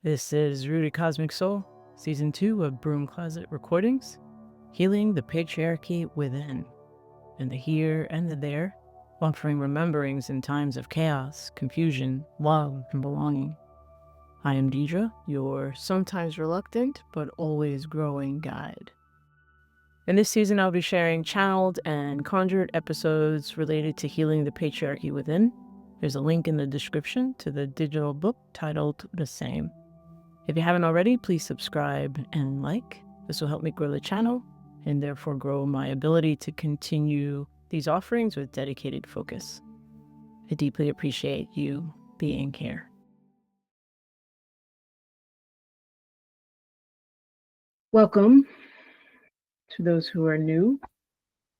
This is Rooted Cosmic Soul, Season 2 of Broom Closet Recordings, healing the patriarchy within, and the here and the there, offering rememberings in times of chaos, confusion, love, and belonging. I am Deidre, your sometimes reluctant but always growing guide. In this season, I'll be sharing channeled and conjured episodes related to healing the patriarchy within. There's a link in the description to the digital book titled the same. If you haven't already, please subscribe and like. This will help me grow the channel and therefore grow my ability to continue these offerings with dedicated focus. I deeply appreciate you being here. Welcome to those who are new.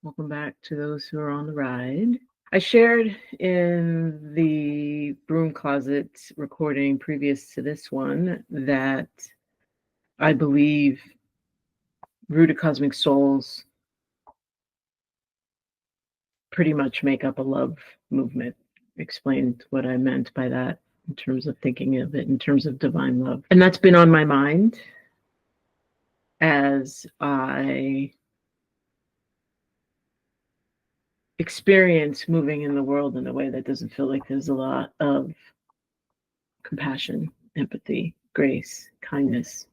Welcome back to those who are on the ride. I shared in the Broom Closet recording previous to this one that I believe Rooted Cosmic Souls pretty much make up a love movement. Explained what I meant by that in terms of thinking of it in terms of divine love. And that's been on my mind as I experience moving in the world in a way that doesn't feel like there's a lot of compassion, empathy, grace, kindness.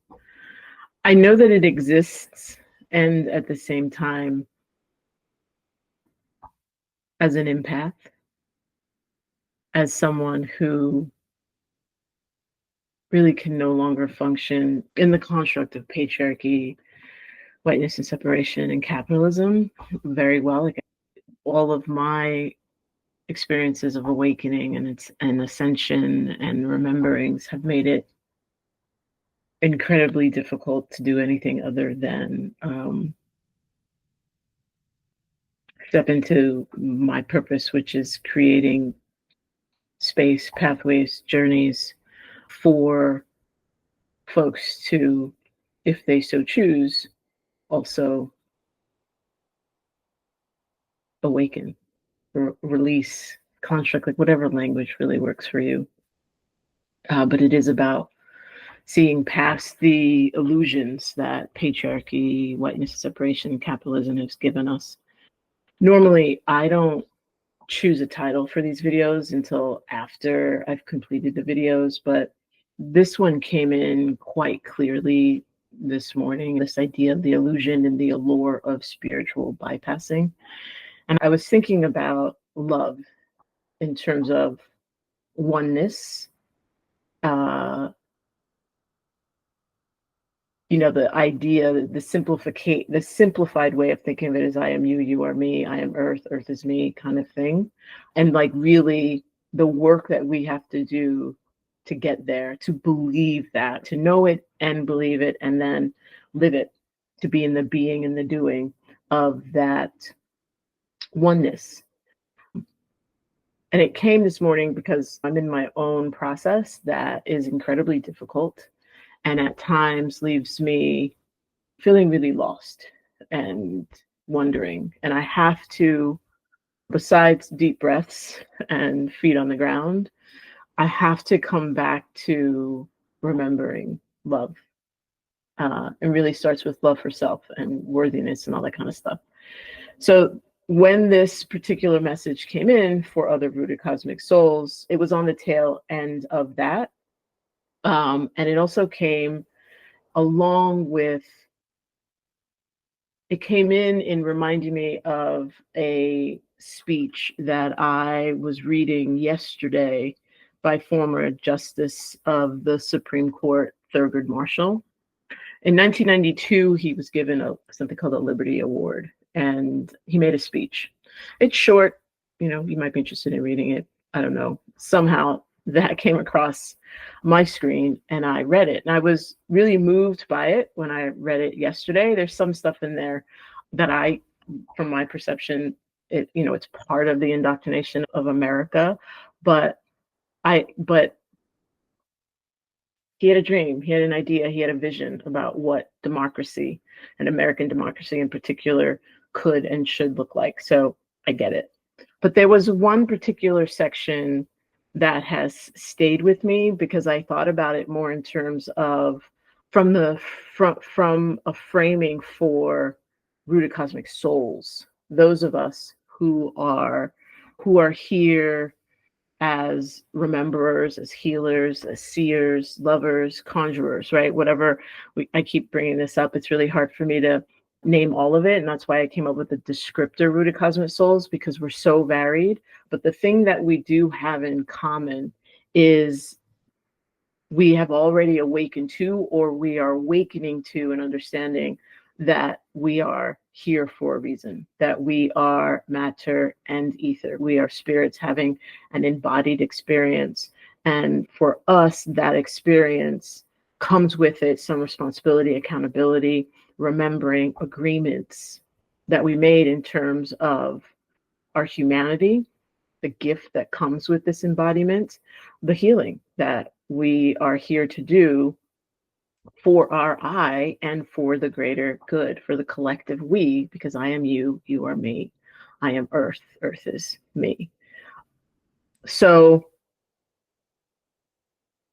I know that it exists, and at the same time, as an empath, as someone who really can no longer function in the construct of patriarchy, whiteness and separation, and capitalism very well. Like all of my experiences of awakening and ascension and rememberings have made it incredibly difficult to do anything other than step into my purpose, which is creating space, pathways, journeys for folks to, if they so choose, also awaken, release, construct, like whatever language really works for you. But it is about seeing past the illusions that patriarchy, whiteness, separation, capitalism has given us. Normally, I don't choose a title for these videos until after I've completed the videos, but this one came in quite clearly this morning, this idea of the illusion and the allure of spiritual bypassing. And I was thinking about love in terms of oneness, the idea, the simplified way of thinking of it is I am you, you are me, I am earth, earth is me kind of thing. And like really the work that we have to do to get there, to believe that, to know it and believe it, and then live it, to be in the being and the doing of that oneness. And it came this morning because I'm in my own process that is incredibly difficult and at times leaves me feeling really lost and wondering. And I have to, besides deep breaths and feet on the ground, I have to come back to remembering love. It really starts with love for self and worthiness and all that kind of stuff. So when this particular message came in for other rooted cosmic souls, it was on the tail end of that. And it also came along with, it came in reminding me of a speech that I was reading yesterday by former Justice of the Supreme Court, Thurgood Marshall. In 1992, he was given something called a Liberty Award, and he made a speech. It's short, you might be interested in reading it. I don't know. Somehow that came across my screen and I read it. And I was really moved by it when I read it yesterday. There's some stuff in there that from my perception, it's part of the indoctrination of America, but he had a dream, he had an idea, he had a vision about what democracy and American democracy in particular could and should look like. So I get it. But there was one particular section that has stayed with me, because I thought about it more in terms of from a framing for rooted cosmic souls, those of us who are here as rememberers, as healers, as seers, lovers, conjurers, right? Whatever. I keep bringing this up. It's really hard for me to name all of it. And that's why I came up with the descriptor rooted cosmic souls, because we're so varied. But the thing that we do have in common is we have already awakened to, or we are awakening to, and understanding that we are here for a reason, that we are matter and ether. We are spirits having an embodied experience. And for us, that experience comes with it some responsibility, accountability, remembering agreements that we made in terms of our humanity, the gift that comes with this embodiment, the healing that we are here to do for our I and for the greater good, for the collective we, because I am you, you are me, I am earth, earth is me. So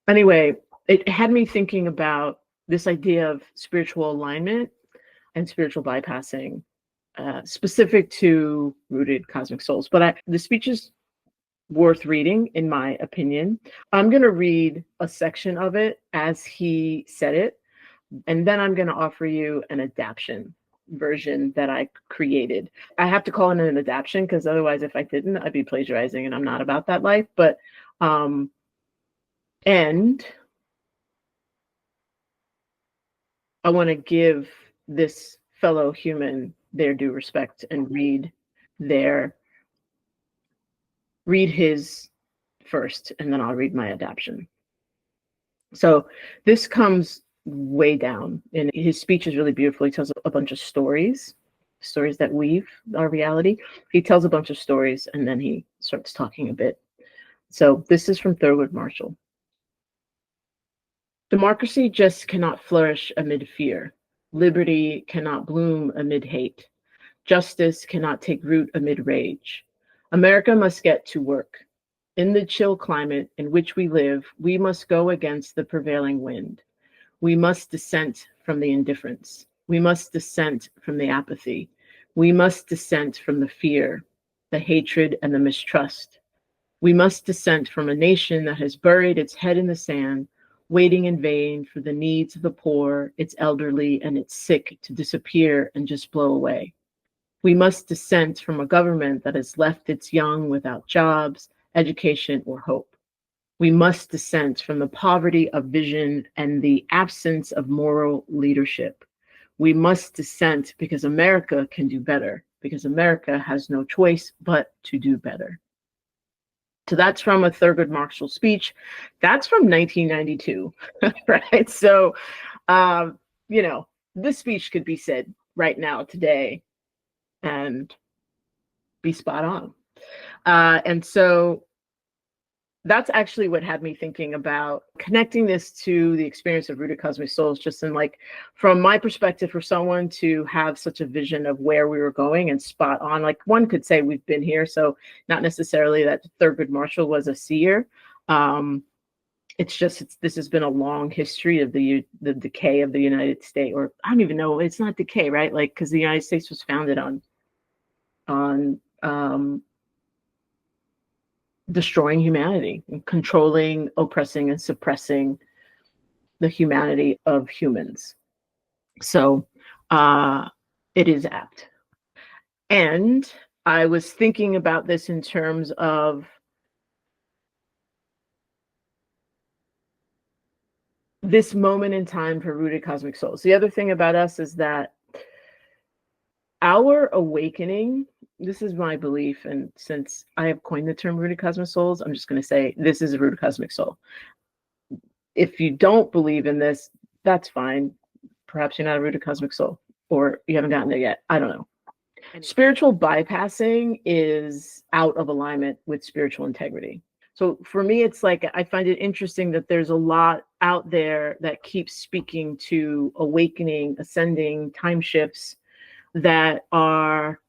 anyway, it had me thinking about this idea of spiritual alignment and spiritual bypassing, specific to rooted cosmic souls. But the speech is worth reading, in my opinion. I'm going to read a section of it as he said it, and then I'm going to offer you an adaptation version that I created. I have to call it an adaptation because otherwise, if I didn't, I'd be plagiarizing, and I'm not about that life. But and I want to give this fellow human their due respect and read his first, and then I'll read my adaptation. So this comes way down, and his speech is really beautiful. He tells a bunch of stories that weave our reality. He tells a bunch of stories, and then he starts talking a bit. So this is from Thurgood Marshall. Democracy just cannot flourish amid fear. Liberty cannot bloom amid hate. Justice cannot take root amid rage. America must get to work. In the chill climate in which we live, we must go against the prevailing wind. We must dissent from the indifference. We must dissent from the apathy. We must dissent from the fear, the hatred, and the mistrust. We must dissent from a nation that has buried its head in the sand, waiting in vain for the needs of the poor, its elderly, and its sick to disappear and just blow away. We must dissent from a government that has left its young without jobs, education, or hope. We must dissent from the poverty of vision and the absence of moral leadership. We must dissent because America can do better, because America has no choice but to do better. So that's from a Thurgood Marshall speech. That's from 1992, right? So, this speech could be said right now, today, and be spot on. And so that's actually what had me thinking about connecting this to the experience of rooted cosmic souls, just in like, from my perspective, for someone to have such a vision of where we were going and spot on, like one could say we've been here. So not necessarily that Thurgood Marshall was a seer. This has been a long history of the decay of the United States, or I don't even know, it's not decay, right? Like, because the United States was founded on destroying humanity and controlling, oppressing, and suppressing the humanity of humans. So it is apt. And I was thinking about this in terms of this moment in time for rooted cosmic souls. The other thing about us is that our awakening, this is my belief, and since I have coined the term rooted cosmic souls, I'm just going to say this is a rooted cosmic soul. If you don't believe in this, that's fine. Perhaps you're not a rooted cosmic soul, or you haven't gotten there yet. I don't know. Spiritual bypassing is out of alignment with spiritual integrity. So for me, it's like, I find it interesting that there's a lot out there that keeps speaking to awakening, ascending, time shifts that are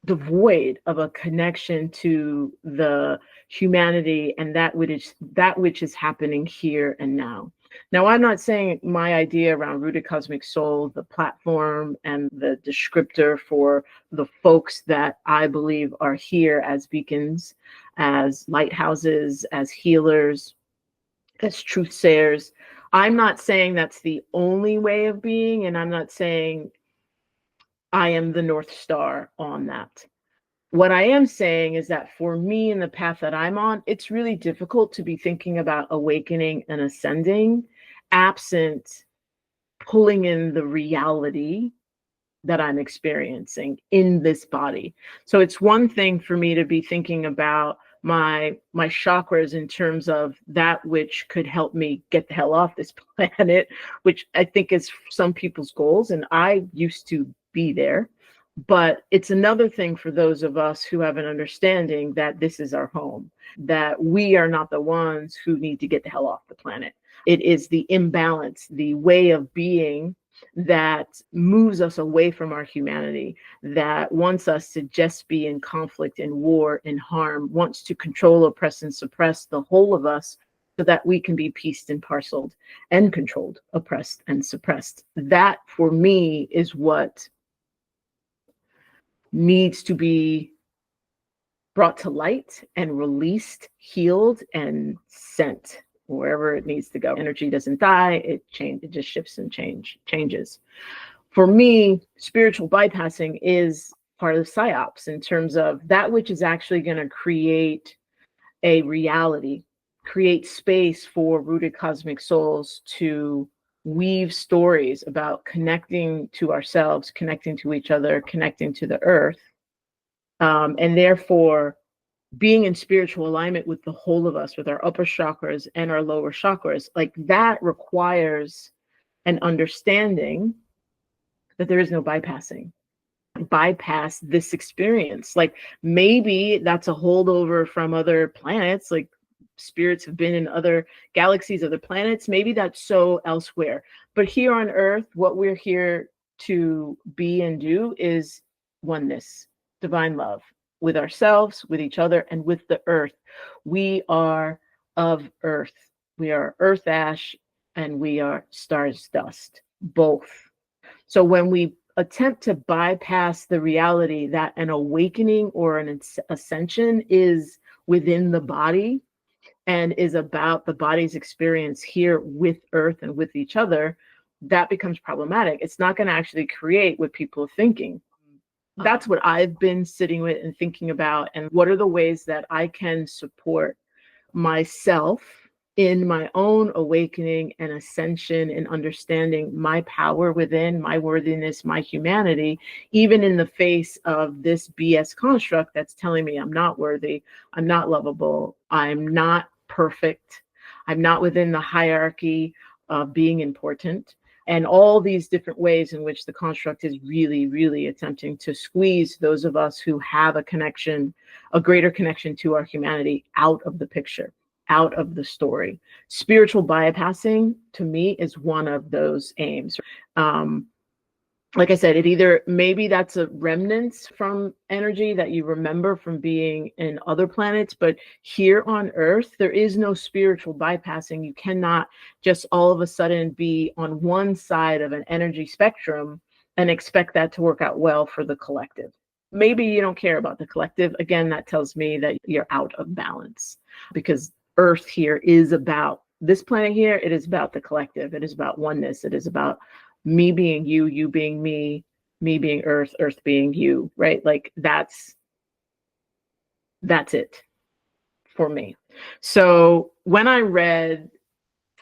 devoid of a connection to the humanity and that which is happening here and now. Now, I'm not saying my idea around rooted cosmic soul, the platform and the descriptor for the folks that I believe are here as beacons, as lighthouses, as healers, as truth sayers. I'm not saying that's the only way of being, and I'm not saying I am the North Star on that. What I am saying is that for me in the path that I'm on, it's really difficult to be thinking about awakening and ascending absent pulling in the reality that I'm experiencing in this body. So it's one thing for me to be thinking about my chakras in terms of that which could help me get the hell off this planet, which I think is some people's goals, and I used to be there. But it's another thing for those of us who have an understanding that this is our home, that we are not the ones who need to get the hell off the planet. It is the imbalance, the way of being that moves us away from our humanity, that wants us to just be in conflict and war and harm, wants to control, oppress, and suppress the whole of us so that we can be pieced and parceled and controlled, oppressed, and suppressed. That, for me, is what needs to be brought to light and released, healed, and sent wherever it needs to go. Energy doesn't die, it just shifts and changes. For me, spiritual bypassing is part of the psyops in terms of that which is actually going to create a reality, create space for rooted cosmic souls to weave stories about connecting to ourselves, connecting to each other, connecting to the earth, and therefore being in spiritual alignment with the whole of us, with our upper chakras and our lower chakras. Like, that requires an understanding that there is no bypassing. Bypass this experience. Like, maybe that's a holdover from other planets, like spirits have been in other galaxies, other planets. Maybe that's so elsewhere. But here on Earth, what we're here to be and do is oneness, divine love with ourselves, with each other, and with the earth. We are of earth. We are earth ash and we are stars dust, both. So when we attempt to bypass the reality that an awakening or an ascension is within the body and is about the body's experience here with earth and with each other, that becomes problematic. It's not going to actually create what people are thinking. That's what I've been sitting with and thinking about, and what are the ways that I can support myself in my own awakening and ascension and understanding my power within, my worthiness, my humanity, even in the face of this BS construct that's telling me I'm not worthy, I'm not lovable, I'm not perfect, I'm not within the hierarchy of being important. And all these different ways in which the construct is really, really attempting to squeeze those of us who have a connection, a greater connection to our humanity, out of the picture, out of the story. Spiritual bypassing, to me, is one of those aims. Like I said, it either, maybe that's a remnants from energy that you remember from being in other planets, but here on Earth, there is no spiritual bypassing. You cannot just all of a sudden be on one side of an energy spectrum and expect that to work out well for the collective. Maybe you don't care about the collective. Again, that tells me that you're out of balance, because Earth here is about, this planet here, it is about the collective. It is about oneness. It is about me being you, you being me being earth, earth being you, right? Like, that's it for me. So when I read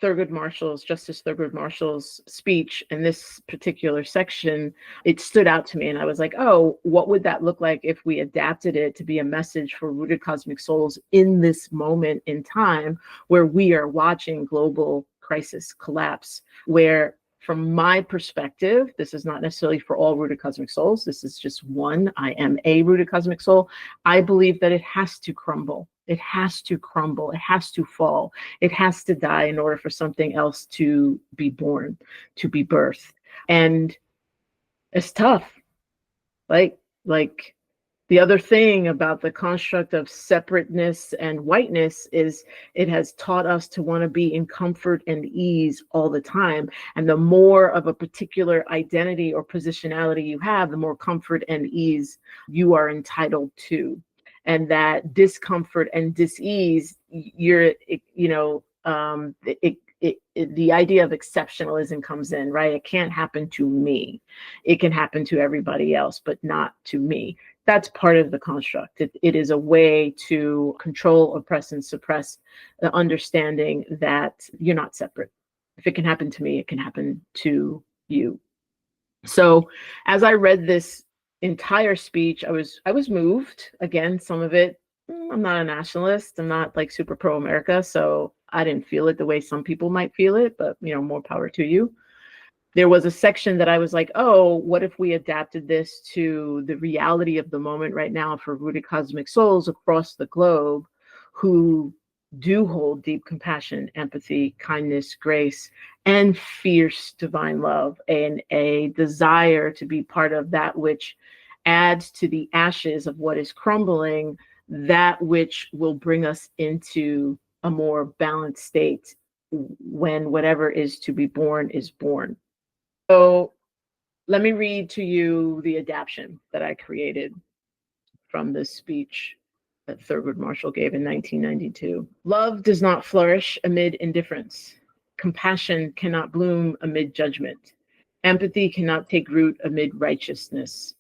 Justice Thurgood Marshall's speech in this particular section, it stood out to me. And I was like, oh, what would that look like if we adapted it to be a message for rooted cosmic souls in this moment in time where we are watching global crisis collapse, where, from my perspective, this is not necessarily for all rooted cosmic souls. This is just one. I am a rooted cosmic soul. I believe that it has to crumble. It has to crumble. It has to fall. It has to die in order for something else to be born, to be birthed. And it's tough. Like The other thing about the construct of separateness and whiteness is it has taught us to want to be in comfort and ease all the time. And the more of a particular identity or positionality you have, the more comfort and ease you are entitled to. And that discomfort and dis-ease, the idea of exceptionalism comes in, right? It can't happen to me. It can happen to everybody else, but not to me. That's part of the construct. It is a way to control, oppress, and suppress the understanding that you're not separate. If it can happen to me, it can happen to you. So as I read this entire speech, I was moved. Again, some of it, I'm not a nationalist. I'm not like super pro-America, so I didn't feel it the way some people might feel it, but more power to you. There was a section that I was like, oh, what if we adapted this to the reality of the moment right now for rooted cosmic souls across the globe who do hold deep compassion, empathy, kindness, grace, and fierce divine love, and a desire to be part of that which adds to the ashes of what is crumbling, that which will bring us into a more balanced state when whatever is to be born is born. So let me read to you the adaptation that I created from this speech that Thurgood Marshall gave in 1992. Love does not flourish amid indifference. Compassion cannot bloom amid judgment. Empathy cannot take root amid righteousness.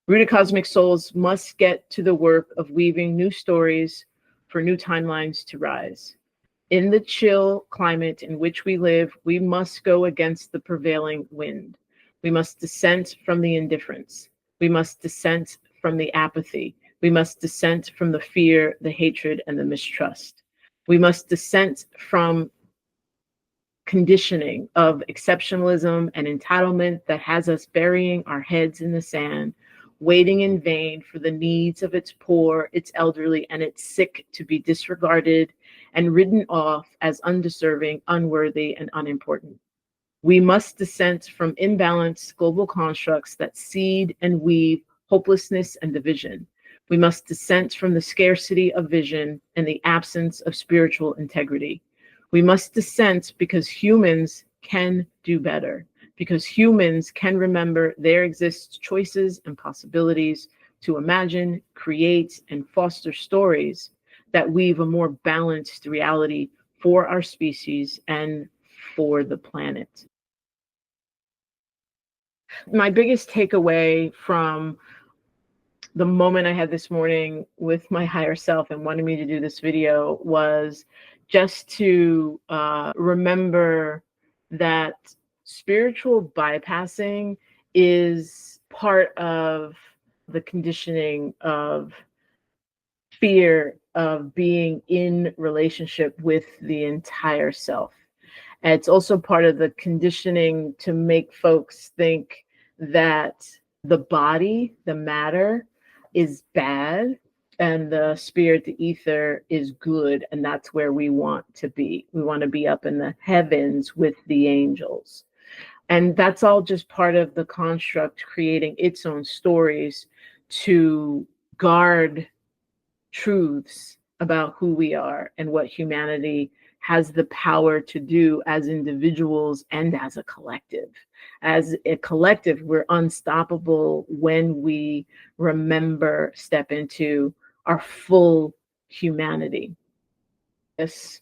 Rooted cosmic souls must get to the work of weaving new stories for new timelines to rise. In the chill climate in which we live, we must go against the prevailing wind. We must dissent from the indifference. We must dissent from the apathy. We must dissent from the fear, the hatred, and the mistrust. We must dissent from conditioning of exceptionalism and entitlement that has us burying our heads in the sand, waiting in vain for the needs of its poor, its elderly, and its sick to be disregarded and written off as undeserving, unworthy, and unimportant. We must dissent from imbalanced global constructs that seed and weave hopelessness and division. We must dissent from the scarcity of vision and the absence of spiritual integrity. We must dissent because humans can do better, because humans can remember there exist choices and possibilities to imagine, create, and foster stories that weave a more balanced reality for our species and for the planet. My biggest takeaway from the moment I had this morning with my higher self and wanting me to do this video was just to remember that spiritual bypassing is part of the conditioning of fear of being in relationship with the entire self. And it's also part of the conditioning to make folks think that the body, the matter, is bad and the spirit, the ether, is good. And that's where we want to be. We want to be up in the heavens with the angels. And that's all just part of the construct creating its own stories to guard truths about who we are and what humanity has the power to do as individuals and as a collective. As a collective, we're unstoppable when we remember, step into our full humanity. Yes.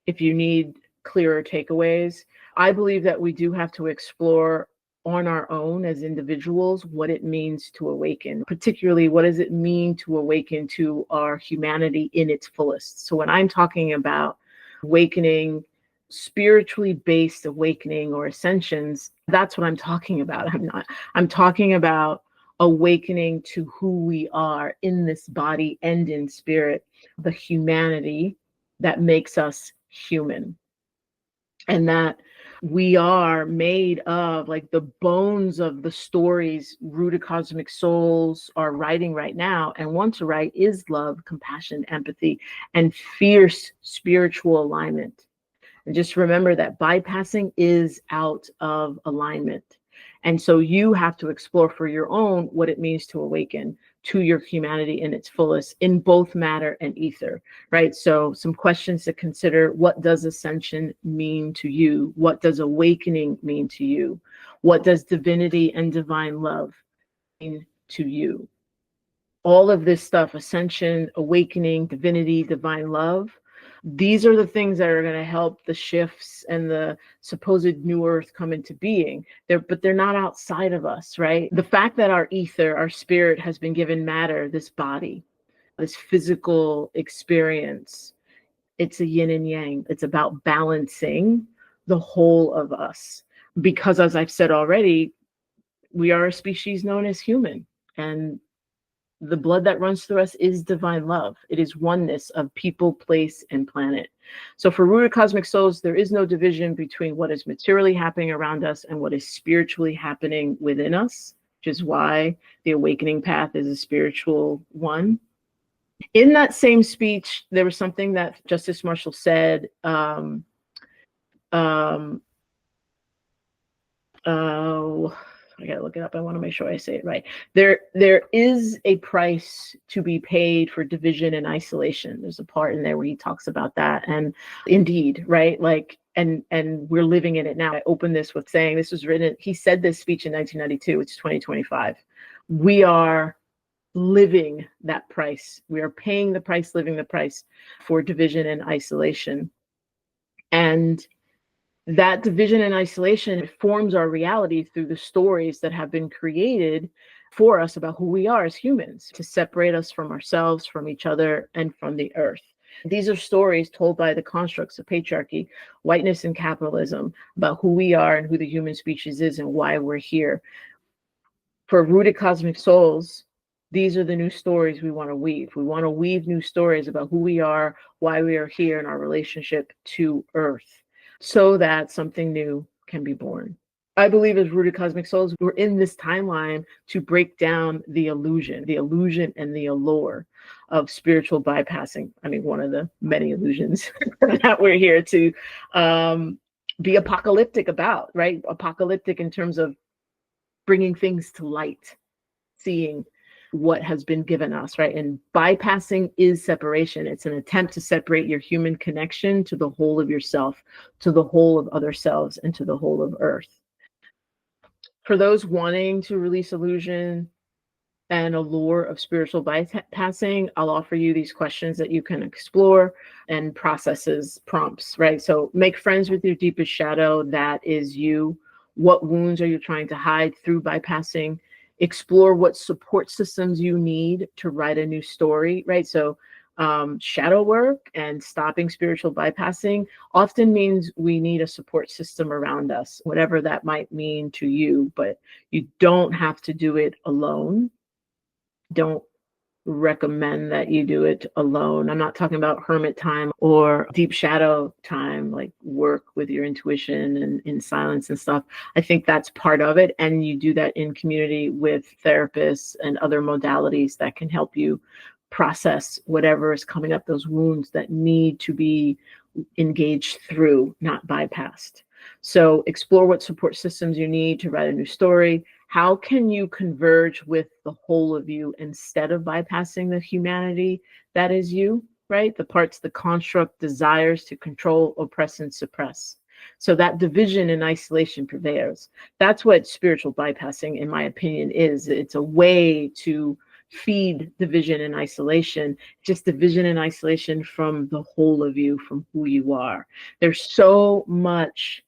If you need clearer takeaways, I believe that we do have to explore on our own as individuals what it means to awaken, particularly what does it mean to awaken to our humanity in its fullest. So when I'm talking about awakening, spiritually based awakening or ascensions, that's what I'm talking about. I'm talking about awakening to who we are in this body and in spirit, the humanity that makes us human. And that we are made of, like, the bones of the stories rooted cosmic souls are writing right now and want to write is love, compassion, empathy, and fierce spiritual alignment. And just remember that bypassing is out of alignment. And so you have to explore for your own what it means to awaken to your humanity in its fullest in both matter and ether, right? So some questions to consider: what does ascension mean to you? What does awakening mean to you? What does divinity and divine love mean to you? All of this stuff: ascension, awakening, divinity, divine love, these are the things that are going to help the shifts and the supposed new earth come into being. But they're not outside of us, right? The fact that our ether, our spirit, has been given matter, this body, this physical experience, it's a yin and yang. It's about balancing the whole of us, because, as I've said already, we are a species known as human, and the blood that runs through us is divine love. It is oneness of people, place, and planet. So for rooted cosmic souls, there is no division between what is materially happening around us and what is spiritually happening within us, which is why the awakening path is a spiritual one. In that same speech, there was something that Justice Marshall said. I gotta look it up. I want to make sure I say it right. There is a price to be paid for division and isolation. There's a part in there where he talks about that. And indeed, right? Like, and we're living in it now. I opened this with saying this was written, he said this speech in 1992, it's 2025. We are living that price. We are paying the price, living the price for division and isolation. And that division and isolation forms our reality through the stories that have been created for us about who we are as humans, to separate us from ourselves, from each other, and from the earth. These are stories told by the constructs of patriarchy, whiteness, and capitalism about who we are and who the human species is and why we're here. For rooted cosmic souls, these are the new stories we want to weave. We want to weave new stories about who we are, why we are here, and our relationship to earth, so that something new can be born. I believe as rooted cosmic souls, we're in this timeline to break down the illusion and the allure of spiritual bypassing. I mean, one of the many illusions that we're here to be apocalyptic about, right? Apocalyptic in terms of bringing things to light, seeing what has been given us, right? And bypassing is separation. It's an attempt to separate your human connection to the whole of yourself, to the whole of other selves, and to the whole of earth. For those wanting to release illusion and allure of spiritual bypassing, I'll offer you these questions that you can explore and processes, prompts, right? So make friends with your deepest shadow. That is you. What wounds are you trying to hide through bypassing? Explore what support systems you need to write a new story, right? So shadow work and stopping spiritual bypassing often means we need a support system around us, whatever that might mean to you, but you don't have to do it alone. Don't recommend that you do it alone. I'm not talking about hermit time or deep shadow time, like work with your intuition and in silence and stuff. I think that's part of it. And you do that in community with therapists and other modalities that can help you process whatever is coming up, those wounds that need to be engaged through, not bypassed. So explore what support systems you need to write a new story. How can you converge with the whole of you instead of bypassing the humanity that is you, right? The parts the construct desires to control, oppress, and suppress. So that division and isolation prevails. That's what spiritual bypassing, in my opinion, is. It's a way to feed division and isolation, just division and isolation from the whole of you, from who you are. There's so much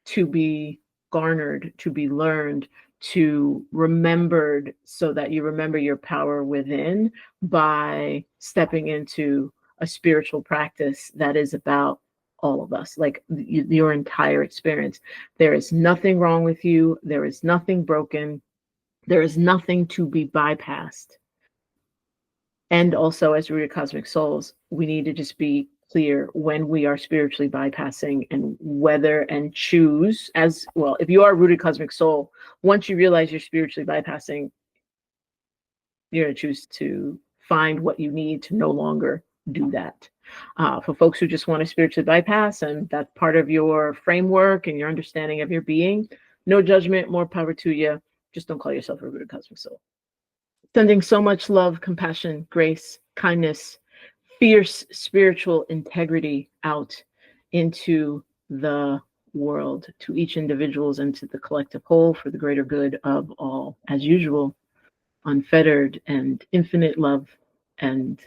to be garnered, to be learned, to remembered, so that you remember your power within by stepping into a spiritual practice that is about all of us, like your entire experience. There is nothing wrong with you. There is nothing broken. There is nothing to be bypassed. And also, as rooted cosmic souls, we need to just be clear when we are spiritually bypassing, and whether and choose as well. If you are a rooted cosmic soul, once you realize you're spiritually bypassing, you're going to choose to find what you need to no longer do that. For folks who just want to spiritually bypass, and that's part of your framework and your understanding of your being, No judgment, more power to you. Just don't call yourself a rooted cosmic soul. Sending so much love, compassion, grace, kindness, fierce spiritual integrity out into the world, to each individuals and to the collective whole for the greater good of all. As usual, unfettered and infinite love and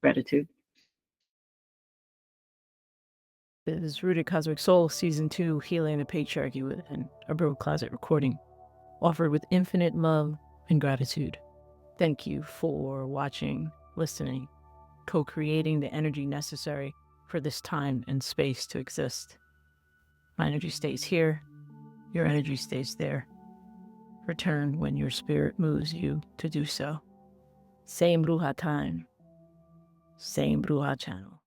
gratitude. This is Rooted Cosmic Soul, Season 2, Healing the Patriarchy Within, a Broom Closet recording, offered with infinite love and gratitude. Thank you for watching, listening, co-creating the energy necessary for this time and space to exist. My energy stays here, your energy stays there. Return when your spirit moves you to do so. Same Bruja time, same Bruja channel.